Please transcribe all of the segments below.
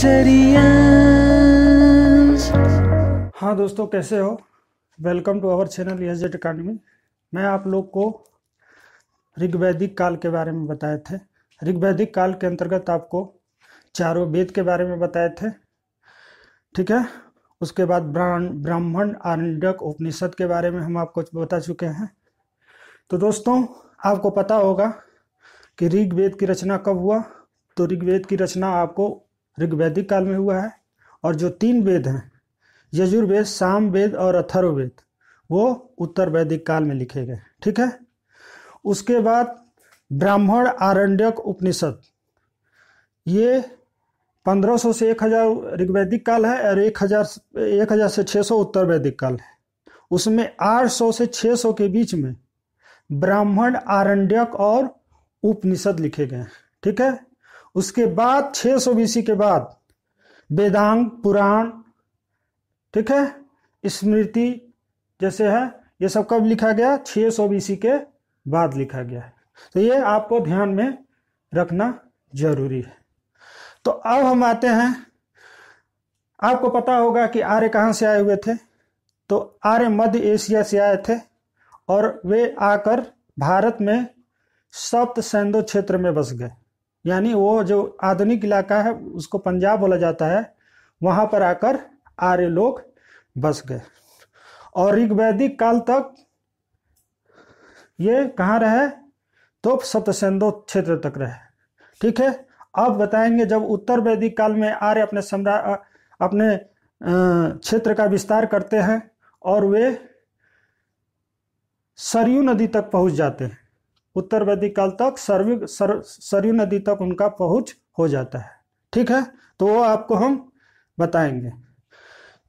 Experience. हाँ दोस्तों, कैसे हो? Welcome to our channel SZ academy. मैं आप लोग को ऋग्वैदिक काल के बारे में बताए थे। ऋग्वैदिक काल के अंतर्गत आपको चारों वेद के बारे में बताए थे, ठीक है। उसके बाद ब्राह्मण, आरण्यक, उपनिषद के बारे में हम आपको बता चुके हैं। तो दोस्तों, आपको पता होगा कि ऋग्वेद की रचना कब हुआ। तो ऋग्वेद की रचना आपको ऋग्वैदिक काल में हुआ है। और जो तीन वेद हैं, यजुर्वेद, सामवेद और अथर्ववेद, वो उत्तर वैदिक काल में लिखे गए, ठीक है। उसके बाद ब्राह्मण, आरण्यक, उपनिषद, ये 1500 से 1000 ऋग्वैदिक काल है और 1000 से 600 उत्तर वैदिक काल है। उसमें 800 से 600 के बीच में ब्राह्मण, आरण्यक और उपनिषद लिखे गए, ठीक है। उसके बाद 600 बीसी के बाद वेदांग, पुराण, ठीक है, स्मृति जैसे है, ये सब कब लिखा गया? 600 बीसी के बाद लिखा गया है। तो ये आपको ध्यान में रखना जरूरी है। तो अब हम आते हैं, आपको पता होगा कि आर्य कहाँ से आए हुए थे। तो आर्य मध्य एशिया से आए थे और वे आकर भारत में सप्त सैंधो क्षेत्र में बस गए। यानी वो जो आधुनिक इलाका है उसको पंजाब बोला जाता है, वहां पर आकर आर्य लोग बस गए। और ऋग्वैदिक काल तक ये कहाँ रहे? तो सप्त सैंधो क्षेत्र तक रहे, ठीक है। अब बताएंगे जब उत्तर वैदिक काल में आर्य अपने क्षेत्र का विस्तार करते हैं और वे सरयू नदी तक पहुंच जाते हैं। उत्तर वैदिक काल तक सरयू नदी तक उनका पहुंच हो जाता है, ठीक है। तो वो आपको हम बताएंगे।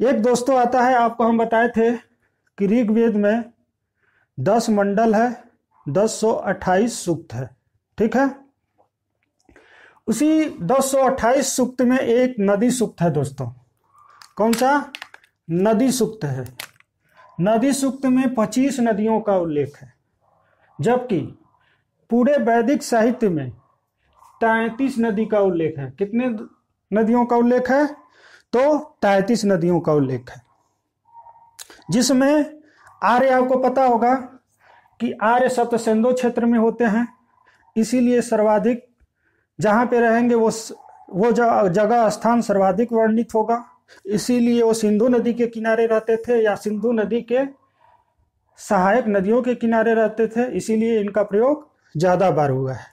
एक दोस्तों आता है, आपको हम बताए थे कि ऋग्वेद में 10 मंडल है, 1028 सूक्त है, ठीक है। उसी 1028 सूक्त में एक नदी सूक्त है दोस्तों। कौन सा? नदी सूक्त है। नदी सूक्त में 25 नदियों का उल्लेख है, जबकि पूरे वैदिक साहित्य में 33 नदी का उल्लेख है। कितने नदियों का उल्लेख है? तो 33 नदियों का उल्लेख है, जिसमें आर्य, आपको पता होगा कि आर्य सप्त सैंधो क्षेत्र में होते हैं, इसीलिए सर्वाधिक जहां पे रहेंगे वो जगह स्थान सर्वाधिक वर्णित होगा। इसीलिए वो सिंधु नदी के किनारे रहते थे या सिंधु नदी के सहायक नदियों के किनारे रहते थे, इसीलिए इनका प्रयोग ज्यादा बार हुआ है।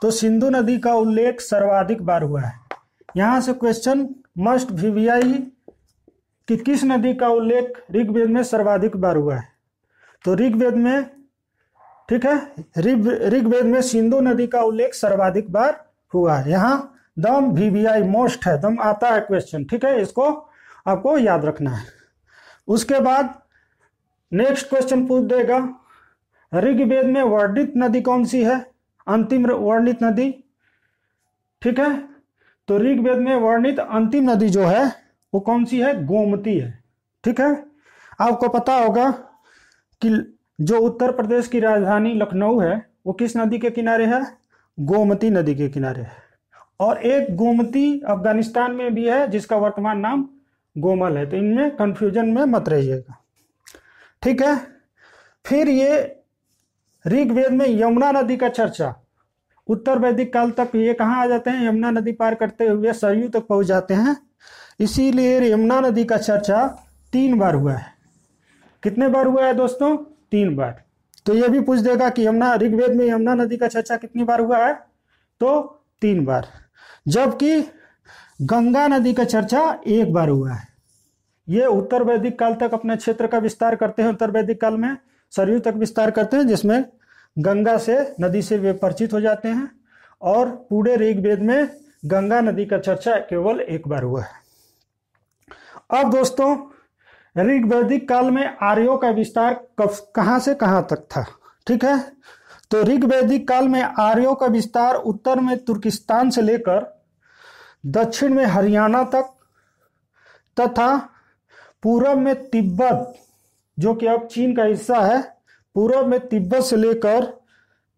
तो सिंधु नदी का उल्लेख सर्वाधिक बार हुआ है। यहां से क्वेश्चन मस्ट भी आई कि किस नदी का उल्लेख ऋग्वेद में सर्वाधिक बार हुआ है। तो ऋग्वेद में, ठीक है, ऋग्वेद में सिंधु नदी का उल्लेख सर्वाधिक बार हुआ है। यहाँ दम VVI मोस्ट है, दम आता है क्वेश्चन, ठीक है, इसको आपको याद रखना है। उसके बाद नेक्स्ट क्वेश्चन पूछ देगा, ऋग्वेद में वर्णित नदी कौन सी है? अंतिम वर्णित नदी, ठीक है। तो ऋग्वेद में वर्णित अंतिम नदी जो है वो कौन सी है? गोमती है, ठीक है। आपको पता होगा कि जो उत्तर प्रदेश की राजधानी लखनऊ है वो किस नदी के किनारे है? गोमती नदी के किनारे है। और एक गोमती अफगानिस्तान में भी है जिसका वर्तमान नाम गोमल है। तो इनमें कंफ्यूजन में मत रहिएगा, ठीक है। फिर ये ऋग्वेद में यमुना नदी का चर्चा उत्तर वैदिक काल तक, ये कहाँ आ जाते हैं? यमुना नदी पार करते हुए सरयू तक पहुंच जाते हैं। इसीलिए यमुना नदी का चर्चा 3 बार हुआ है। कितने बार हुआ है दोस्तों? 3 बार। तो ये भी पूछ देगा कि ऋग्वेद में यमुना नदी का चर्चा कितनी बार हुआ है? तो 3 बार। जबकि गंगा नदी का चर्चा 1 बार हुआ है। ये उत्तर वैदिक काल तक अपने क्षेत्र का विस्तार करते हैं। उत्तर वैदिक काल में सरयू तक विस्तार करते हैं, जिसमें गंगा से नदी से वे परिचित हो जाते हैं। और पूरे ऋग्वेद में गंगा नदी का चर्चा केवल 1 बार हुआ है। अब दोस्तों, ऋग्वैदिक काल में आर्यों का विस्तार कहां से कहां तक था, ठीक है। तो ऋग्वैदिक काल में आर्यों का विस्तार उत्तर में तुर्किस्तान से लेकर दक्षिण में हरियाणा तक तथा पूर्व में तिब्बत, जो कि अब चीन का हिस्सा है, पूर्व में तिब्बत से लेकर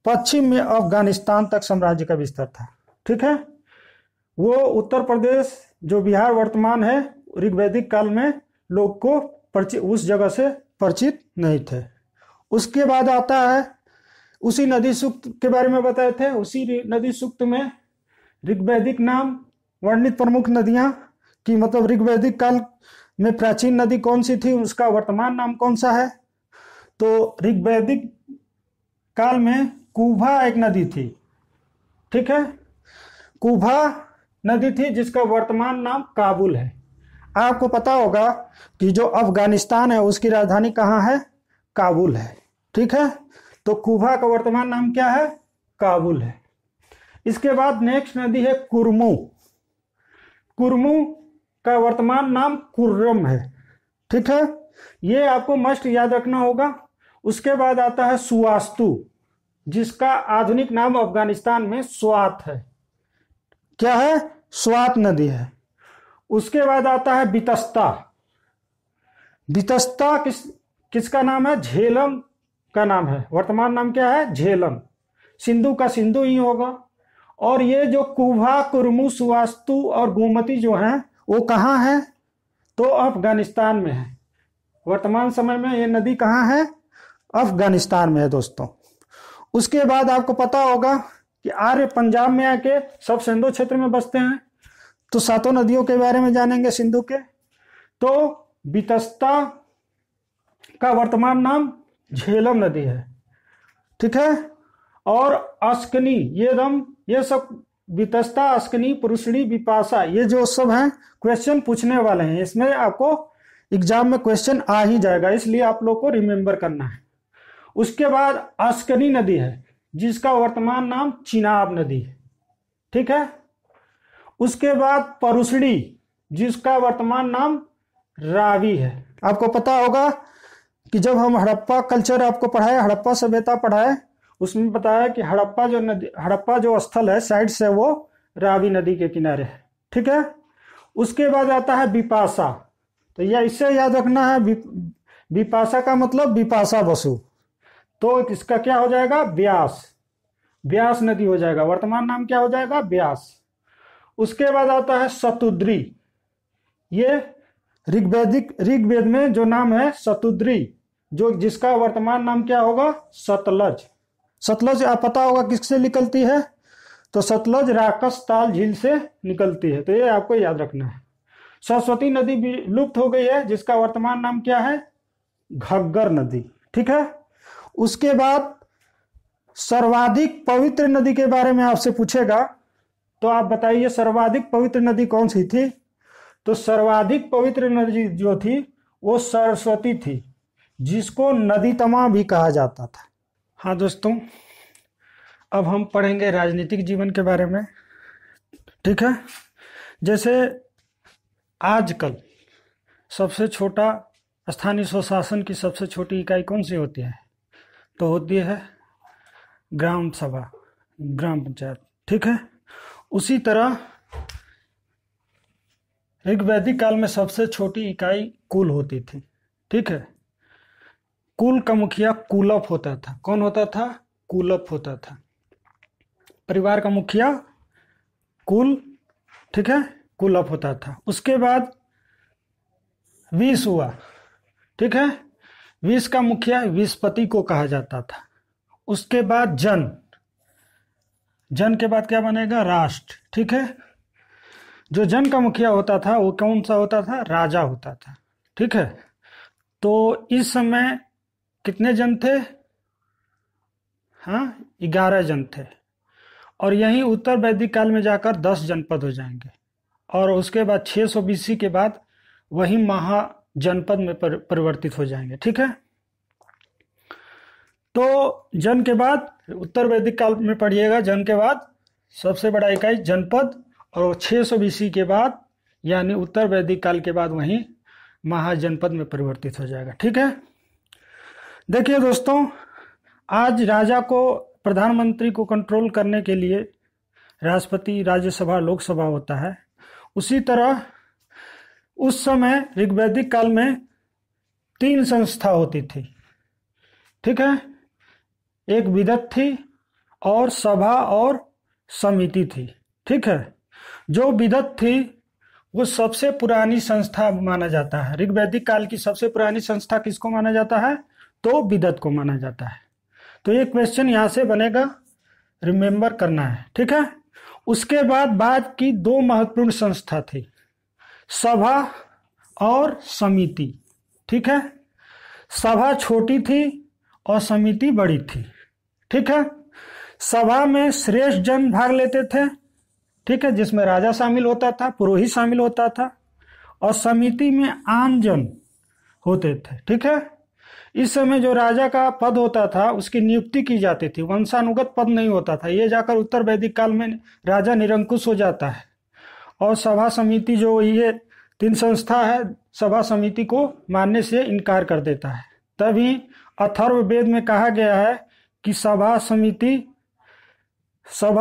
पश्चिम में अफगानिस्तान तक साम्राज्य का विस्तार था, ठीक है। वो उत्तर प्रदेश जो बिहार वर्तमान है, ऋग्वैदिक काल में लोग को उस जगह से परिचित नहीं थे। उसके बाद आता है, उसी नदी सूक्त के बारे में बताए थे, उसी नदी सूक्त में ऋग्वैदिक नाम वर्णित प्रमुख नदियां की, मतलब ऋग्वैदिक काल में प्राचीन नदी कौन सी थी, उसका वर्तमान नाम कौन सा है। तो ऋग्वैदिक काल में कुभा एक नदी थी, ठीक है, कुभा नदी थी जिसका वर्तमान नाम काबुल है। आपको पता होगा कि जो अफगानिस्तान है उसकी राजधानी कहाँ है, काबुल है, ठीक है। तो कुभा का वर्तमान नाम क्या है, काबुल है। इसके बाद नेक्स्ट नदी है कुरमू। कुरमू का वर्तमान नाम कुर्रम है, ठीक है, ये आपको मस्ट याद रखना होगा। उसके बाद आता है सुवास्तु, जिसका आधुनिक नाम अफगानिस्तान में स्वात है। क्या है, स्वात नदी है। उसके बाद आता है बितस्ता। बितस्ता किसका नाम है, झेलम का नाम है, वर्तमान नाम क्या है, झेलम। सिंधु का सिंधु ही होगा। और ये जो कुभा, कुरमू, सुवास्तु और गोमती जो हैं वो कहाँ है, तो अफगानिस्तान में है। वर्तमान समय में ये नदी कहाँ है, अफगानिस्तान में है दोस्तों। उसके बाद आपको पता होगा कि आर्य पंजाब में आके सब सिंधु क्षेत्र में बसते हैं। तो सातों नदियों के बारे में जानेंगे सिंधु के। तो बितस्ता का वर्तमान नाम झेलम नदी है, ठीक है। और अस्कनी, ये सब बितस्ता, अस्कनी, पुरुषणी, बिपाशा, ये जो सब हैं क्वेश्चन पूछने वाले हैं। इसमें आपको एग्जाम में क्वेश्चन आ ही जाएगा, इसलिए आप लोग को रिमेंबर करना है। उसके बाद अस्कनी नदी है जिसका वर्तमान नाम चिनाब नदी है, ठीक है। उसके बाद परुषणी, जिसका वर्तमान नाम रावी है। आपको पता होगा कि जब हम हड़प्पा कल्चर आपको पढ़ाए, हड़प्पा सभ्यता पढ़ाए, उसमें बताया कि हड़प्पा जो स्थल है साइड से वो रावी नदी के किनारे है, ठीक है। उसके बाद आता है बिपाशा। तो यह इससे याद रखना है, बिपाशा का मतलब बिपाशा बसु। तो इसका क्या हो जाएगा, ब्यास। ब्यास नदी हो जाएगा, वर्तमान नाम क्या हो जाएगा, ब्यास। उसके बाद आता है शतुद्री। ये ऋग्वेद में जो नाम है शतुद्री, जो जिसका वर्तमान नाम क्या होगा, सतलज। सतलज आप पता होगा किससे निकलती है, तो सतलज राकस ताल झील से निकलती है, तो ये आपको याद रखना है। सरस्वती नदी भी लुप्त हो गई है, जिसका वर्तमान नाम क्या है, घग्गर नदी, ठीक है। उसके बाद सर्वाधिक पवित्र नदी के बारे में आपसे पूछेगा, तो आप बताइए सर्वाधिक पवित्र नदी कौन सी थी। तो सर्वाधिक पवित्र नदी जो थी वो सरस्वती थी, जिसको नदी तमा भी कहा जाता था। हाँ दोस्तों, अब हम पढ़ेंगे राजनीतिक जीवन के बारे में, ठीक है। जैसे आजकल सबसे छोटा स्थानीय स्वशासन की सबसे छोटी इकाई कौन सी होती है, तो होती है ग्राम सभा, ग्राम पंचायत, ठीक है। उसी तरह ऋग्वैदिक काल में सबसे छोटी इकाई कुल होती थी, ठीक है। कुल का मुखिया कुलप होता था। कौन होता था, कुलप होता था। परिवार का मुखिया कुल, ठीक है, कुलप होता था। उसके बाद विष हुआ, ठीक है, विष का मुखिया विषपति को कहा जाता था। उसके बाद जन के बाद क्या बनेगा, राष्ट्र, ठीक है। जो जन का मुखिया होता था वो कौन सा होता था, राजा होता था, ठीक है। तो इस समय कितने जन थे, हाँ 11 जन थे। और यहीं उत्तर वैदिक काल में जाकर 10 जनपद हो जाएंगे। और उसके बाद 600 BC के बाद वही महाजनपद में परिवर्तित हो जाएंगे, ठीक है। तो जन के बाद उत्तर वैदिक काल में पढ़िएगा, जन के बाद सबसे बड़ा इकाई जनपद, और 600 BC के बाद यानी उत्तर वैदिक काल के बाद वहीं महाजनपद में परिवर्तित हो जाएगा, ठीक है। देखिए दोस्तों, आज राजा को, प्रधानमंत्री को कंट्रोल करने के लिए राष्ट्रपति, राज्यसभा, लोकसभा होता है। उसी तरह उस समय ऋग्वैदिक काल में 3 संस्था होती थी, ठीक है। एक विदत थी और सभा और समिति थी, ठीक है। जो बिदत थी वो सबसे पुरानी संस्था माना जाता है। ऋग्वैदिक काल की सबसे पुरानी संस्था किसको माना जाता है? तो बिदत को माना जाता है। तो ये क्वेश्चन यहाँ से बनेगा, रिमेंबर करना है, ठीक है। उसके बाद की दो महत्वपूर्ण संस्था थी, सभा और समिति, ठीक है। सभा छोटी थी और समिति बड़ी थी, ठीक है। सभा में श्रेष्ठ जन भाग लेते थे, ठीक है, जिसमें राजा शामिल होता था, पुरोहित शामिल होता था, और समिति में आम जन होते थे, ठीक है। इस समय जो राजा का पद होता था उसकी नियुक्ति की जाती थी, वंशानुगत पद नहीं होता था। ये जाकर उत्तर वैदिक काल में राजा निरंकुश हो जाता है। और सभा समिति जो ये तीन संस्था है, सभा समिति को मानने से इनकार कर देता है। तभी अथर्ववेद में कहा गया है कि सभा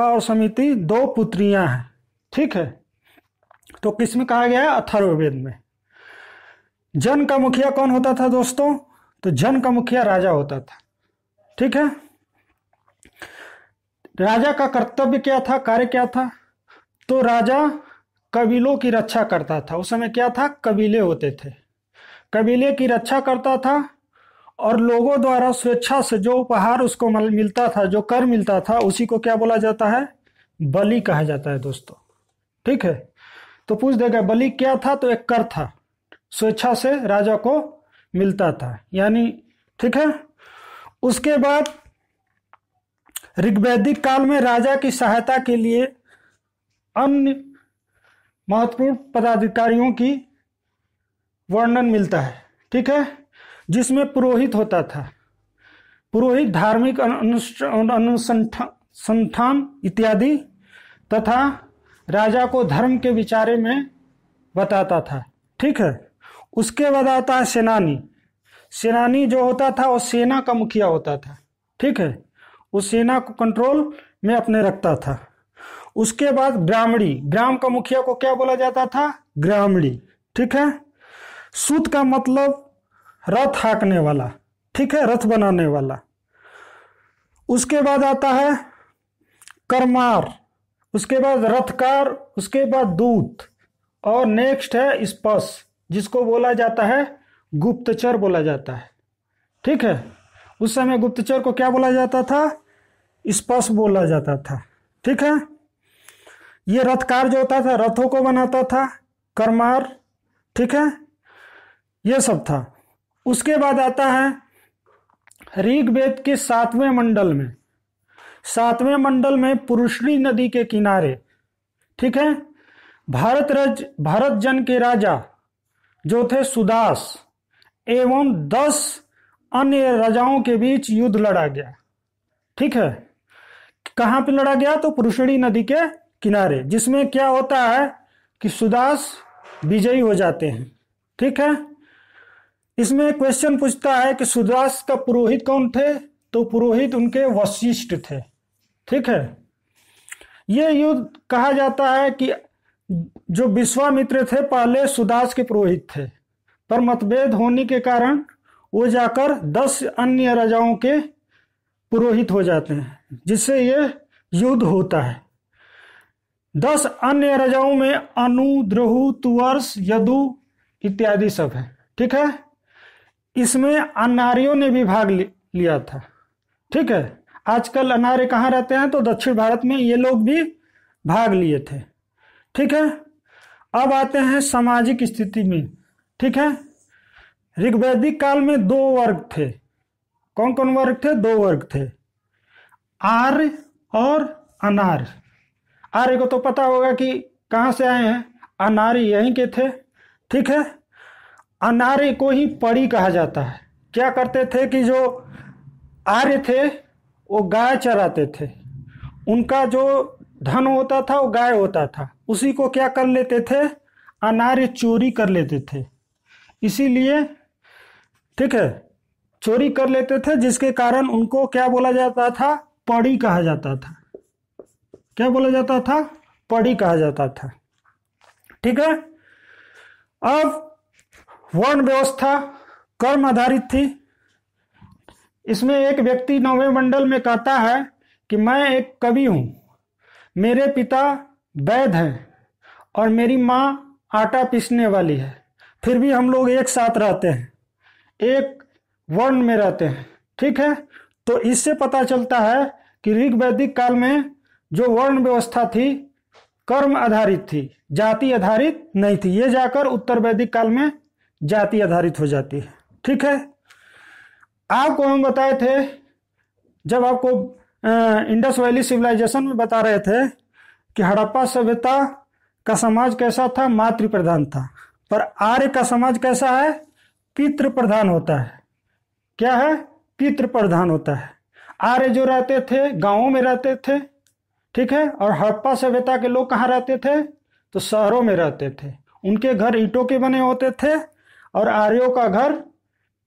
और समिति दो पुत्रियां हैं, ठीक है। तो किसमें कहा गया है? अथर्ववेद में। जन का मुखिया कौन होता था दोस्तों? तो जन का मुखिया राजा होता था, ठीक है। राजा का कर्तव्य क्या था, कार्य क्या था? तो राजा कबीलों की रक्षा करता था। उस समय क्या था? कबीले होते थे, कबीले की रक्षा करता था, और लोगों द्वारा स्वेच्छा से जो उपहार उसको मिलता था, जो कर मिलता था, उसी को क्या बोला जाता है? बलि कहा जाता है दोस्तों, ठीक है। तो पूछ देगा बलि क्या था? तो एक कर था, स्वेच्छा से राजा को मिलता था, यानी, ठीक है। उसके बाद ऋग्वैदिक काल में राजा की सहायता के लिए अन्य महत्वपूर्ण पदाधिकारियों की वर्णन मिलता है, ठीक है, जिसमें पुरोहित होता था। पुरोहित धार्मिक अनुसंधान इत्यादि तथा राजा को धर्म के विचारे में बताता था, ठीक है। उसके बाद आता है सेनानी। सेनानी जो होता था वो सेना का मुखिया होता था, ठीक है, उस सेना को कंट्रोल में अपने रखता था। उसके बाद ब्राह्मणी, ग्राम का मुखिया को क्या बोला जाता था? ग्रामणी, ठीक है। सूत का मतलब रथ हाँकने वाला, ठीक है, रथ बनाने वाला। उसके बाद आता है करमार, उसके बाद रथकार, उसके बाद दूत, और नेक्स्ट है स्पश, जिसको बोला जाता है गुप्तचर बोला जाता है, ठीक है। उस समय गुप्तचर को क्या बोला जाता था? स्पश बोला जाता था, ठीक है। ये रथकार जो होता था रथों को बनाता था, करमार, ठीक है, ये सब था। उसके बाद आता है ऋग्वेद के 7वें मंडल में पुरुषनी नदी के किनारे, ठीक है, भारत जन के राजा जो थे सुदास एवं 10 अन्य राजाओं के बीच युद्ध लड़ा गया, ठीक है। कहां पे लड़ा गया? तो पुरुषनी नदी के किनारे, जिसमें क्या होता है कि सुदास विजयी हो जाते हैं, ठीक है। इसमें क्वेश्चन पूछता है कि सुदास का पुरोहित कौन थे? तो पुरोहित उनके वशिष्ठ थे, ठीक है। ये युद्ध कहा जाता है कि जो विश्वामित्र थे पहले सुदास के पुरोहित थे, पर मतभेद होने के कारण वो जाकर 10 अन्य राजाओं के पुरोहित हो जाते हैं, जिससे ये युद्ध होता है। 10 अन्य राजाओं में अनु, द्रुहु, तुवर्स, यदु इत्यादि सब है, ठीक है। इसमें अनार्यों ने भी भाग लिया था, ठीक है। आजकल अनार्य कहाँ रहते हैं? तो दक्षिण भारत में ये लोग भी भाग लिए थे, ठीक है। अब आते हैं सामाजिक स्थिति में, ठीक है। ऋग्वैदिक काल में 2 वर्ग थे। कौन कौन वर्ग थे? 2 वर्ग थे, आर्य और अनार्य। आर्य को तो पता होगा कि कहाँ से आए हैं, अनार्य यहीं के थे, ठीक है। अनार्य को ही परी कहा जाता है। क्या करते थे कि जो आर्य थे वो गाय चराते थे, उनका जो धन होता था वो गाय होता था, उसी को क्या कर लेते थे? अनार्य चोरी कर लेते थे। इसीलिए, ठीक है, चोरी कर लेते थे, जिसके कारण उनको क्या बोला जाता था? पड़ी कहा जाता था। क्या बोला जाता था? पड़ी कहा जाता था, ठीक है। अब वर्ण व्यवस्था कर्म आधारित थी। इसमें एक व्यक्ति 9वें मंडल में कहता है कि मैं एक कवि हूं, मेरे पिता वैद्य हैं और मेरी माँ आटा पीसने वाली है, फिर भी हम लोग एक साथ रहते हैं, एक वर्ण में रहते हैं, ठीक है। तो इससे पता चलता है कि ऋग वैदिक काल में जो वर्ण व्यवस्था थी कर्म आधारित थी, जाति आधारित नहीं थी। ये जाकर उत्तर वैदिक काल में जाति आधारित हो जाती है, ठीक है। आपको हम बताए थे जब आपको इंडस वैली सिविलाइजेशन में बता रहे थे कि हड़प्पा सभ्यता का समाज कैसा था, मातृ प्रधान था, पर आर्य का समाज कैसा है, पितृ प्रधान होता है। क्या है, पितृ प्रधान होता है। आर्य जो रहते थे गांवों में रहते थे, ठीक है, और हड़प्पा सभ्यता के लोग कहाँ रहते थे, तो शहरों में रहते थे। उनके घर ईंटों के बने होते थे और आर्यों का घर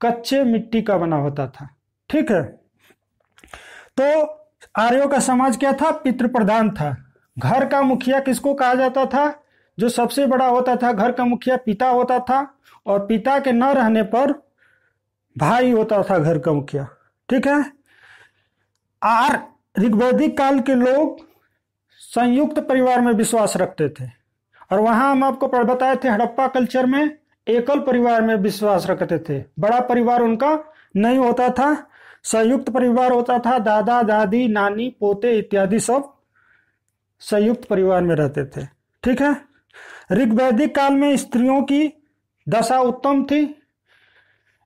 कच्चे मिट्टी का बना होता था, ठीक है। तो आर्यों का समाज क्या था, पितृ प्रधान था। घर का मुखिया किसको कहा जाता था, जो सबसे बड़ा होता था घर का मुखिया पिता होता था, और पिता के न रहने पर भाई होता था घर का मुखिया, ठीक है। ऋग्वैदिक काल के लोग संयुक्त परिवार में विश्वास रखते थे, और वहां हम आपको बताए थे हड़प्पा कल्चर में एकल परिवार में विश्वास रखते थे। बड़ा परिवार उनका नहीं होता था, संयुक्त परिवार होता था। दादा दादी नानी पोते इत्यादि सब संयुक्त परिवार में रहते थे, ठीक है। ऋग्वैदिक काल में स्त्रियों की दशा उत्तम थी।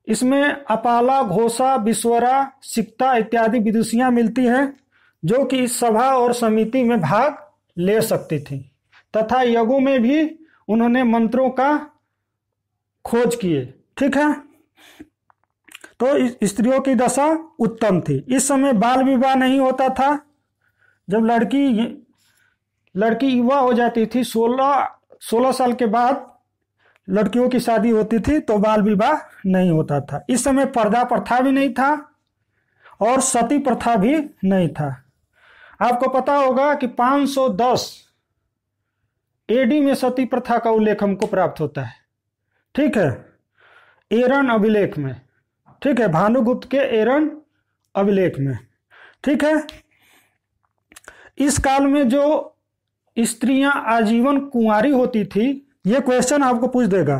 इसमें अपाला घोषा विश्वरा सिक्ता इत्यादि विदुषियां मिलती हैं जो कि इस सभा और समिति में भाग ले सकती थी, तथा यज्ञों में भी उन्होंने मंत्रों का खोज किए, ठीक है। तो स्त्रियों की दशा उत्तम थी। इस समय बाल विवाह नहीं होता था। जब लड़की युवा हो जाती थी, 16 साल के बाद लड़कियों की शादी होती थी, तो बाल विवाह नहीं होता था। इस समय पर्दा प्रथा भी नहीं था और सती प्रथा भी नहीं था। आपको पता होगा कि 510 एडी में सती प्रथा का उल्लेख हमको प्राप्त होता है, ठीक है, एरन अभिलेख में, ठीक है, भानुगुप्त के एरन अभिलेख में, ठीक है। इस काल में जो स्त्रियां आजीवन कुंवारी होती थी, ये क्वेश्चन आपको पूछ देगा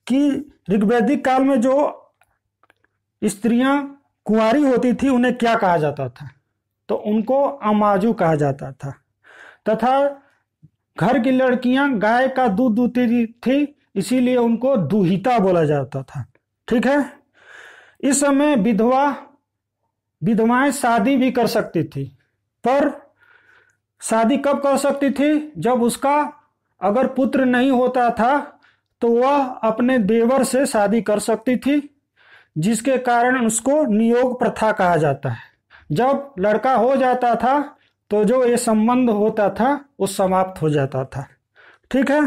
कि ऋग्वैदिक काल में जो स्त्रियां कुंवारी होती थी उन्हें क्या कहा जाता था, तो उनको अमाजू कहा जाता था। तथा घर की लड़कियां गाय का दूध दूती थी, इसीलिए उनको दुहिता बोला जाता था, ठीक है। इस समय विधवाएं शादी भी कर सकती थी, पर शादी कब कर सकती थी, जब उसका अगर पुत्र नहीं होता था तो वह अपने देवर से शादी कर सकती थी, जिसके कारण उसको नियोग प्रथा कहा जाता है। जब लड़का हो जाता था तो जो ये संबंध होता था वो समाप्त हो जाता था, ठीक है।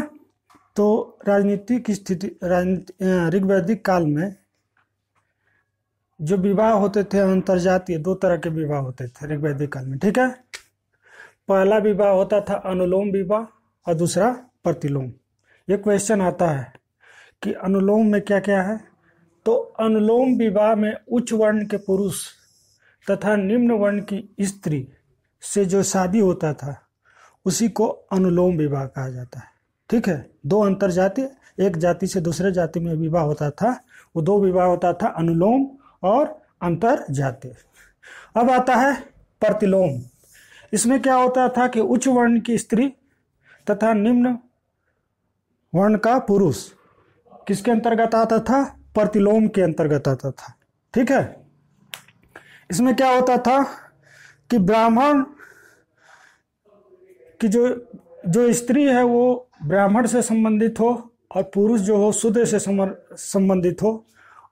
तो राजनीति की स्थिति, ऋग्वैदिक काल में जो विवाह होते थे अंतरजातीय, 2 तरह के विवाह होते थे ऋग्वैदिक काल में, ठीक है। पहला विवाह होता था अनुलोम विवाह और दूसरा प्रतिलोम। ये क्वेश्चन आता है कि अनुलोम में क्या क्या है, तो अनुलोम विवाह में उच्च वर्ण के पुरुष तथा निम्न वर्ण की स्त्री से जो शादी होता था उसी को अनुलोम विवाह कहा जाता है, ठीक है। 2 अंतरजातीय, एक जाति से दूसरे जाति में विवाह होता था, वो 2 विवाह होता था, अनुलोम और अंतरजातीय। अब आता है प्रतिलोम। इसमें क्या होता था कि उच्च वर्ण की स्त्री तथा निम्न वर्ण का पुरुष किसके अंतर्गत आता था, प्रतिलोम के अंतर्गत आता था, ठीक है। इसमें क्या होता था कि ब्राह्मण की जो स्त्री है वो ब्राह्मण से संबंधित हो और पुरुष जो हो शूद्र से संबंधित हो,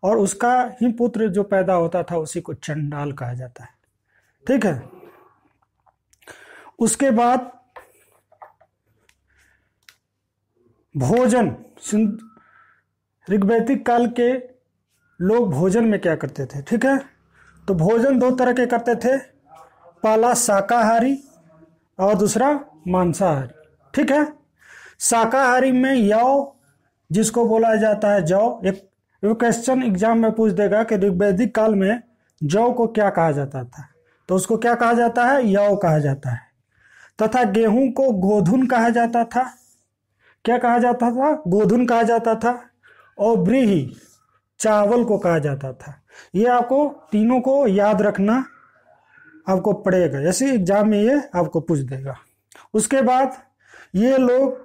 और उसका ही पुत्र जो पैदा होता था उसी को चंडाल कहा जाता है, ठीक है। उसके बाद भोजन, ऋग्वैदिक काल के लोग भोजन में क्या करते थे, ठीक है। तो भोजन 2 तरह के करते थे, पहला शाकाहारी और दूसरा मांसाहारी, ठीक है। शाकाहारी में यौ, जिसको बोला जाता है जौ, एक क्वेश्चन एग्जाम में पूछ देगा कि ऋग्वैदिक काल में जौ को क्या कहा जाता था, तो उसको क्या कहा जाता है, यौ कहा जाता है। तथा गेहूं को गोधुन कहा जाता था। क्या कहा जाता था? गोधुन कहा जाता था। और व्रीहि चावल को कहा जाता था। ये आपको तीनों को याद रखना आपको पड़ेगा, ऐसे एग्जाम में ये आपको पूछ देगा। उसके बाद ये लोग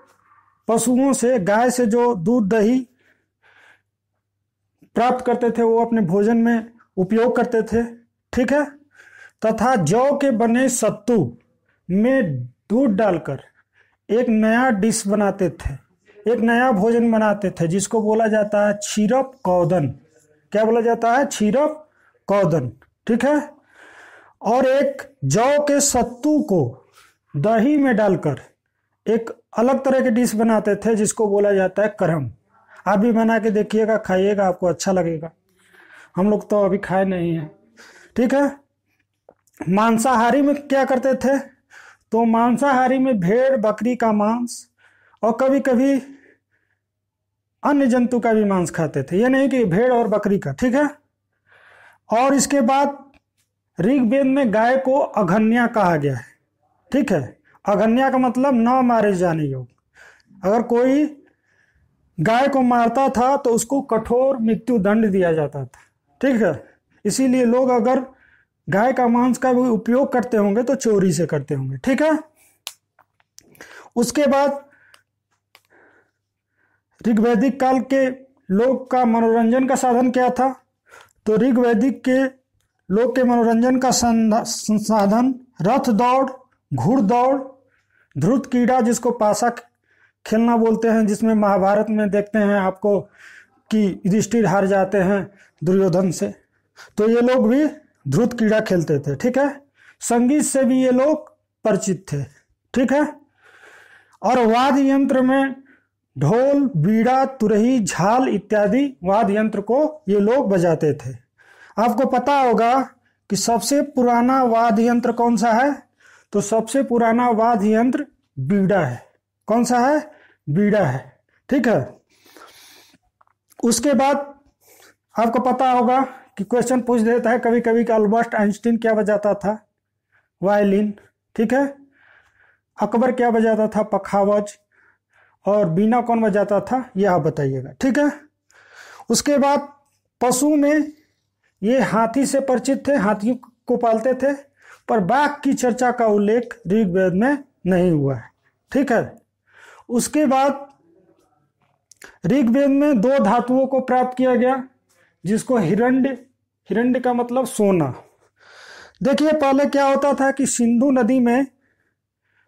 पशुओं से, गाय से जो दूध दही प्राप्त करते थे वो अपने भोजन में उपयोग करते थे, ठीक है। तथा जौ के बने सत्तू में दूध डालकर एक नया डिश बनाते थे, एक नया भोजन बनाते थे जिसको बोला जाता है क्षीरप कौदन। क्या बोला जाता है? क्षीरप कौदन, ठीक है। और एक जौ के सत्तू को दही में डालकर एक अलग तरह के डिश बनाते थे जिसको बोला जाता है करम। आप भी बना के देखिएगा, खाइएगा, आपको अच्छा लगेगा। हम लोग तो अभी खाए नहीं हैं, ठीक है। मांसाहारी में क्या करते थे? तो मांसाहारी में भेड़ बकरी का मांस और कभी कभी अन्य जंतु का भी मांस खाते थे, ये नहीं कि भेड़ और बकरी का, ठीक है। और इसके बाद ऋग्वेद में गाय को अघन्या कहा गया है, ठीक है। अघन्या का मतलब न मारे जाने योग्य। अगर कोई गाय को मारता था तो उसको कठोर मृत्यु दंड दिया जाता था, ठीक है। इसीलिए लोग अगर गाय का मांस का भी उपयोग करते होंगे तो चोरी से करते होंगे, ठीक है। उसके बाद ऋग्वैदिक काल के लोग का मनोरंजन का साधन क्या था? तो ऋग्वैदिक के लोग के मनोरंजन का साधन रथ दौड़, घुड़दौड़, ध्रुत कीड़ा जिसको पासा खेलना बोलते हैं, जिसमें महाभारत में देखते हैं आपको कि युधिष्ठिर हार जाते हैं दुर्योधन से, तो ये लोग भी ध्रुत कीड़ा खेलते थे, ठीक है। संगीत से भी ये लोग परिचित थे, ठीक है। और वाद्य यंत्र में ढोल, बीड़ा, तुरही, झाल इत्यादि वाद्य यंत्र को ये लोग बजाते थे। आपको पता होगा कि सबसे पुराना वाद्य यंत्र कौन सा है? तो सबसे पुराना वाद्य यंत्र बीड़ा है। कौन सा है? बीड़ा है, ठीक है। उसके बाद आपको पता होगा कि क्वेश्चन पूछ देता है कभी कभी कि अल्बर्ट आइंस्टीन क्या बजाता था? वायलिन, ठीक है। अकबर क्या बजाता था? पखावज। और बीना कौन बजाता था? यह आप बताइएगा, ठीक है। उसके बाद पशु में ये हाथी से परिचित थे, हाथी को पालते थे, पर बाघ की चर्चा का उल्लेख ऋग्वेद में नहीं हुआ है, ठीक है। उसके बाद ऋग्वेद में दो धातुओं को प्राप्त किया गया जिसको हिरण्य, हिरण्य का मतलब सोना। देखिए पहले क्या होता था कि सिंधु नदी में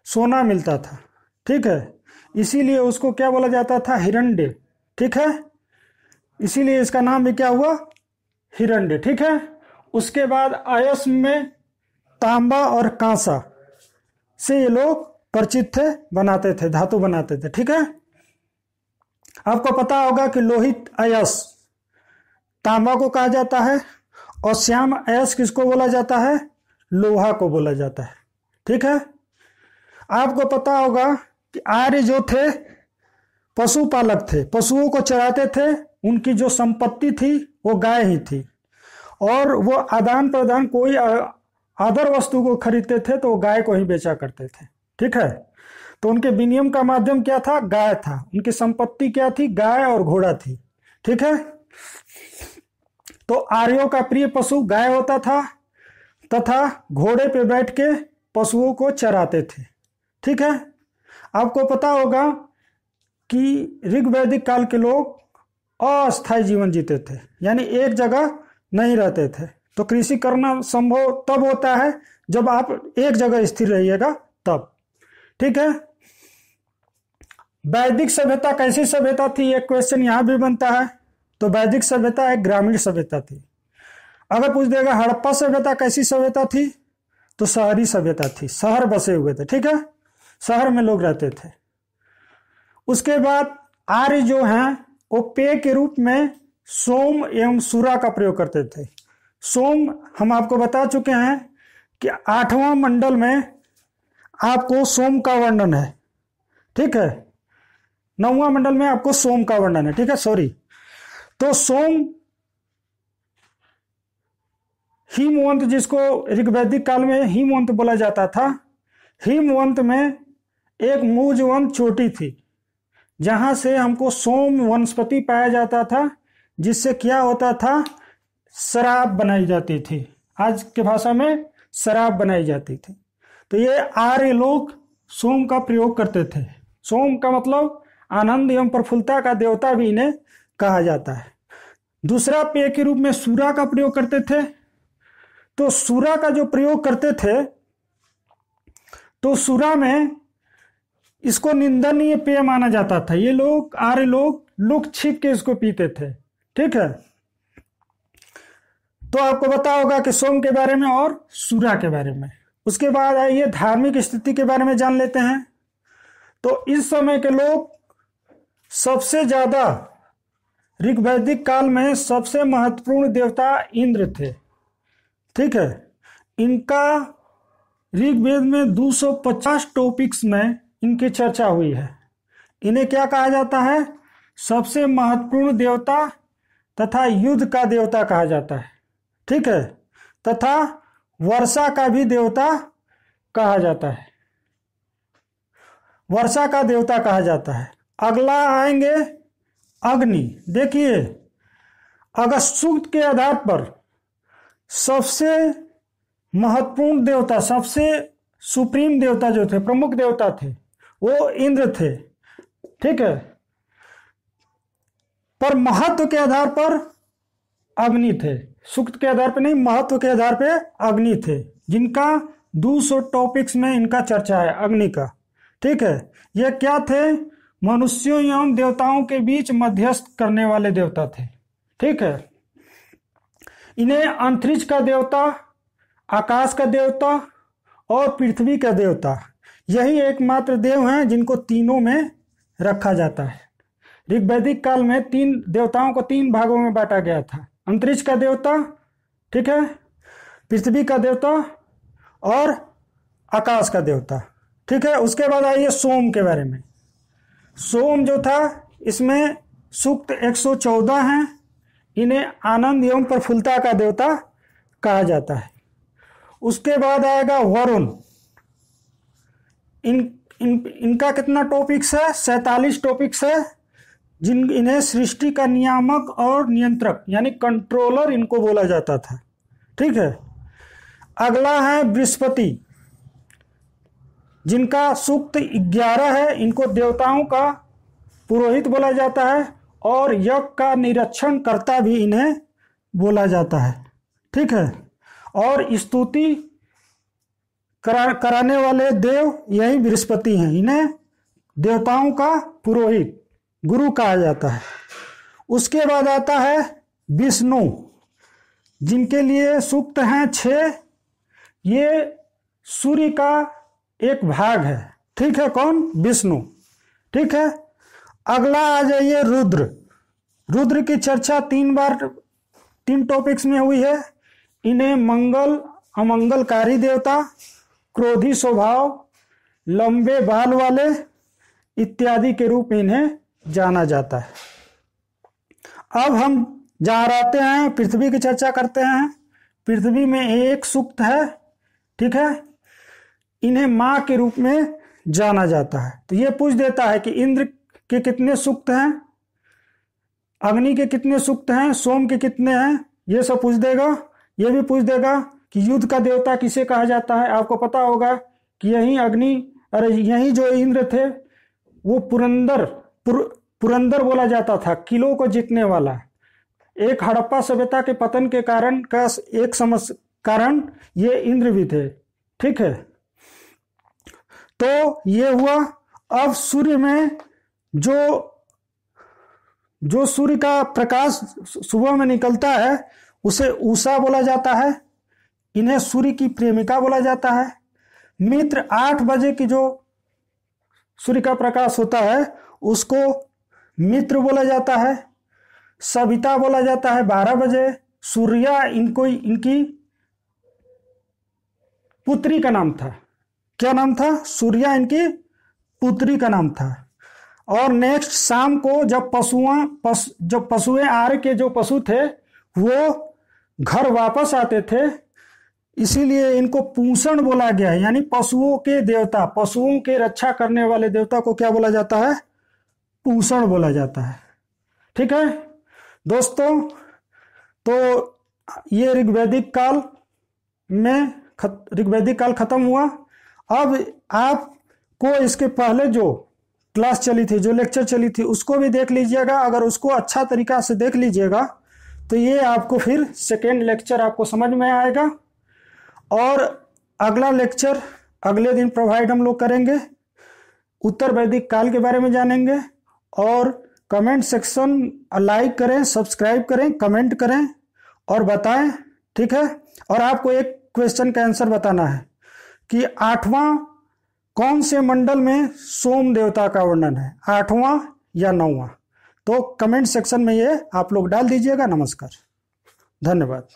सोना मिलता था, ठीक है, इसीलिए उसको क्या बोला जाता था? हिरण्य, ठीक है। इसीलिए इसका नाम भी क्या हुआ? हिरण्य, ठीक है। उसके बाद अयस्क में तांबा और कांसा से ये लोग परिचित थे, बनाते थे, धातु बनाते थे, ठीक है। आपको पता होगा कि लोहित अयस्क तांबा को कहा जाता है और श्याम अयस्क किसको बोला जाता है? लोहा को बोला जाता है, ठीक है। आपको पता होगा कि आर्य जो थे पशुपालक थे, पशुओं को चराते थे, उनकी जो संपत्ति थी वो गाय ही थी, और वो आदान प्रदान कोई अदर वस्तु को खरीदते थे तो वो गाय को ही बेचा करते थे, ठीक है। तो उनके विनिमय का माध्यम क्या था? गाय था। उनकी संपत्ति क्या थी? गाय और घोड़ा थी, ठीक है। तो आर्यों का प्रिय पशु गाय होता था तथा घोड़े पे बैठ के पशुओं को चराते थे, ठीक है। आपको पता होगा कि ऋग्वैदिक काल के लोग अस्थायी जीवन जीते थे, यानी एक जगह नहीं रहते थे। तो कृषि करना संभव तब होता है जब आप एक जगह स्थिर रहिएगा तब, ठीक है। वैदिक सभ्यता कैसी सभ्यता थी? एक क्वेश्चन यहां भी बनता है। तो वैदिक सभ्यता एक ग्रामीण सभ्यता थी। अगर पूछ देगा हड़प्पा सभ्यता कैसी सभ्यता थी? तो शहरी सभ्यता थी, शहर बसे हुए थे, ठीक है, शहर में लोग रहते थे। उसके बाद आर्य जो हैं वो पेय के रूप में सोम एवं सूरा का प्रयोग करते थे। सोम हम आपको बता चुके हैं कि 8वां मंडल में आपको सोम का वर्णन है, ठीक है। 9वां मंडल में आपको सोम का वर्णन है, ठीक है, सॉरी। तो सोम हिमवंत, जिसको ऋग्वैदिक काल में हिमवंत बोला जाता था, हिमवंत में एक मूजवंत चोटी थी जहां से हमको सोम वनस्पति पाया जाता था, जिससे क्या होता था, शराब बनाई जाती थी। आज के भाषा में शराब बनाई जाती थी। तो ये आर्य लोग सोम का प्रयोग करते थे। सोम का मतलब आनंद एवं प्रफुल्लता का देवता भी इन्हें कहा जाता है। दूसरा पेय के रूप में सूरा का प्रयोग करते थे। तो सूरा का जो प्रयोग करते थे, तो सूरा में इसको निंदनीय पेय माना जाता था। ये लोग आर्य लोग लुक छिप के इसको पीते थे। ठीक है, तो आपको पता होगा कि सोम के बारे में और सूरा के बारे में। उसके बाद आइए धार्मिक स्थिति के बारे में जान लेते हैं। तो इस समय के लोग सबसे ज्यादा ऋग्वैदिक काल में सबसे महत्वपूर्ण देवता इंद्र थे। ठीक है, इनका ऋग्वेद में 250 टॉपिक्स में इनकी चर्चा हुई है। इन्हें क्या कहा जाता है, सबसे महत्वपूर्ण देवता तथा युद्ध का देवता कहा जाता है। ठीक है, तथा वर्षा का भी देवता कहा जाता है। वर्षा का देवता कहा जाता है। अगला आएंगे अग्नि। देखिए, अगस्त सूक्त के आधार पर सबसे महत्वपूर्ण देवता, सबसे सुप्रीम देवता जो थे, प्रमुख देवता थे, वो इंद्र थे। ठीक है, पर महत्व के आधार पर अग्नि थे। सूक्त के आधार पर नहीं, महत्व के आधार पर अग्नि थे, जिनका 200 टॉपिक्स में इनका चर्चा है अग्नि का। ठीक है, ये क्या थे, मनुष्यों एवं देवताओं के बीच मध्यस्थ करने वाले देवता थे। ठीक है, इन्हें अंतरिक्ष का देवता, आकाश का देवता और पृथ्वी का देवता, यही एकमात्र देव हैं जिनको तीनों में रखा जाता है। ऋग्वैदिक काल में 3 देवताओं को 3 भागों में बांटा गया था। अंतरिक्ष का देवता, ठीक है, पृथ्वी का देवता और आकाश का देवता। ठीक है, उसके बाद आइए सोम के बारे में। सोम जो था, इसमें सूक्त 114 हैं। इन्हें आनंद एवं प्रफुल्लता का देवता कहा जाता है। उसके बाद आएगा वरुण। इनका कितना टॉपिक्स है, 47 टॉपिक्स है। इन्हें सृष्टि का नियामक और नियंत्रक यानी कंट्रोलर इनको बोला जाता था। ठीक है, अगला है बृहस्पति, जिनका सूक्त 11 है। इनको देवताओं का पुरोहित बोला जाता है और यज्ञ का निरीक्षण करता भी इन्हें बोला जाता है। ठीक है, और स्तुति कराने वाले देव यही बृहस्पति हैं। इन्हें देवताओं का पुरोहित, गुरु कहा जाता है। उसके बाद आता है विष्णु, जिनके लिए सूक्त हैं 6। ये सूर्य का एक भाग है। ठीक है, कौन, विष्णु। ठीक है, अगला आ जाइए रुद्र। रुद्र की चर्चा 3 बार 3 टॉपिक्स में हुई है। इन्हें मंगल अमंगलकारी देवता, क्रोधी स्वभाव, लंबे बाल वाले इत्यादि के रूप में इन्हें जाना जाता है। अब हम जहाँ रहते हैं, पृथ्वी की चर्चा करते हैं। पृथ्वी में एक सूक्त है। ठीक है, इन्हें माँ के रूप में जाना जाता है। तो ये पूछ देता है कि इंद्र के कितने सूक्त हैं, अग्नि के कितने सूक्त हैं, सोम के कितने हैं, ये सब पूछ देगा। ये भी पूछ देगा कि युद्ध का देवता किसे कहा जाता है। आपको पता होगा कि यही अग्नि, अरे यही जो इंद्र थे, वो पुरंदर बोला जाता था, किलों को जीतने वाला। एक हड़प्पा सभ्यता के पतन के कारण का एक कारण ये इंद्र भी थे। ठीक है, तो ये हुआ। अब सूर्य में जो सूर्य का प्रकाश सुबह में निकलता है, उसे उषा बोला जाता है। इन्हें सूर्य की प्रेमिका बोला जाता है। मित्र 8 बजे की जो सूर्य का प्रकाश होता है, उसको मित्र बोला जाता है। सविता बोला जाता है 12 बजे। सूर्या इनकी पुत्री का नाम था। क्या नाम था, सूर्या इनकी पुत्री का नाम था। और नेक्स्ट शाम को जब पशुएं आर्य के जो पशु थे, वो घर वापस आते थे, इसीलिए इनको पूषण बोला गया है, यानी पशुओं के देवता, पशुओं के रक्षा करने वाले देवता को क्या बोला जाता है? पूषण बोला जाता है। ठीक है दोस्तों, तो ये ऋग्वैदिक काल में ऋग्वैदिक काल खत्म हुआ। अब आपको इसके पहले जो क्लास चली थी, जो लेक्चर चली थी, उसको भी देख लीजिएगा। अगर उसको अच्छा तरीका से देख लीजिएगा तो ये आपको फिर सेकेंड लेक्चर आपको समझ में आएगा। और अगला लेक्चर अगले दिन प्रोवाइड हम लोग करेंगे, उत्तर वैदिक काल के बारे में जानेंगे। और कमेंट सेक्शन लाइक करें, सब्सक्राइब करें, कमेंट करें और बताएं। ठीक है, और आपको एक क्वेश्चन का आंसर बताना है कि 8वां कौन से मंडल में सोम देवता का वर्णन है, 8वां या 9वां? तो कमेंट सेक्शन में ये आप लोग डाल दीजिएगा। नमस्कार, धन्यवाद।